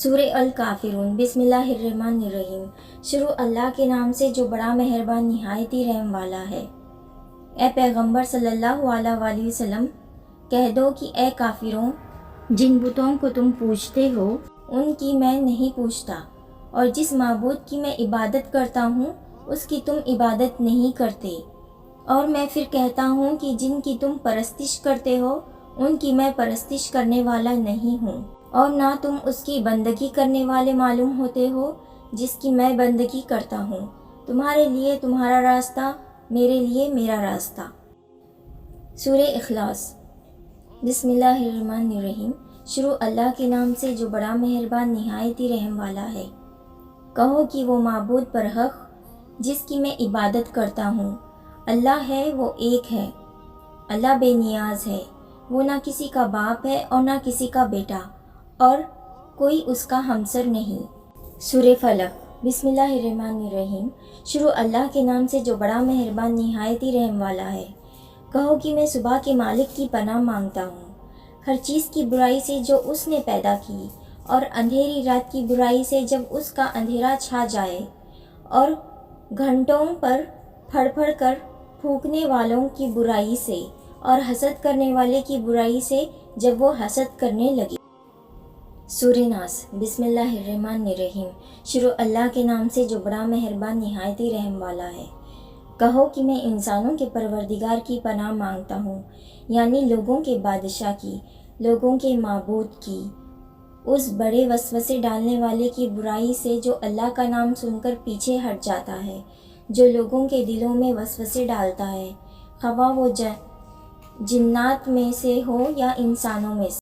سورہ الکافرون۔ بسم اللہ الرحمن الرحیم۔ شروع اللہ کے نام سے جو بڑا مہربان نہایت ہی رحم والا ہے۔ اے پیغمبر صلی اللہ علیہ وآلہ وسلم، کہہ دو کہ اے کافروں، جن بتوں کو تم پوجتے ہو ان کی میں نہیں پوجتا، اور جس معبود کی میں عبادت کرتا ہوں اس کی تم عبادت نہیں کرتے، اور میں پھر کہتا ہوں کہ جن کی تم پرستش کرتے ہو ان کی میں پرستش کرنے والا نہیں ہوں، اور نہ تم اس کی بندگی کرنے والے معلوم ہوتے ہو جس کی میں بندگی کرتا ہوں۔ تمہارے لیے تمہارا راستہ، میرے لیے میرا راستہ۔ سورہ اخلاص۔ بسم اللہ الرحمن الرحیم۔ شروع اللہ کے نام سے جو بڑا مہربان نہایت ہی رحم والا ہے۔ کہو کہ وہ معبود برحق جس کی میں عبادت کرتا ہوں اللہ ہے، وہ ایک ہے۔ اللہ بے نیاز ہے، وہ نہ کسی کا باپ ہے اور نہ کسی کا بیٹا، اور کوئی اس کا ہمسر نہیں۔ سورہ فلق۔ بسم اللہ الرحمن الرحیم۔ شروع اللہ کے نام سے جو بڑا مہربان نہایت ہی رحم والا ہے۔ کہو کہ میں صبح کے مالک کی پناہ مانگتا ہوں ہر چیز کی برائی سے جو اس نے پیدا کی، اور اندھیری رات کی برائی سے جب اس کا اندھیرا چھا جائے، اور گھنٹوں پر پھڑ پھڑ کر پھونکنے والوں کی برائی سے، اور حسد کرنے والے کی برائی سے جب وہ حسد کرنے لگے۔ سورہ ناس۔ بسم اللہ الرحمن الرحیم۔ شروع اللہ کے نام سے جو بڑا مہربان نہایت ہی رحم والا ہے۔ کہو کہ میں انسانوں کے پروردگار کی پناہ مانگتا ہوں، یعنی لوگوں کے بادشاہ کی، لوگوں کے معبود کی، اس بڑے وسوسے ڈالنے والے کی برائی سے جو اللہ کا نام سن کر پیچھے ہٹ جاتا ہے، جو لوگوں کے دلوں میں وسوسے ڈالتا ہے، خواہ وہ جنات میں سے ہو یا انسانوں میں سے۔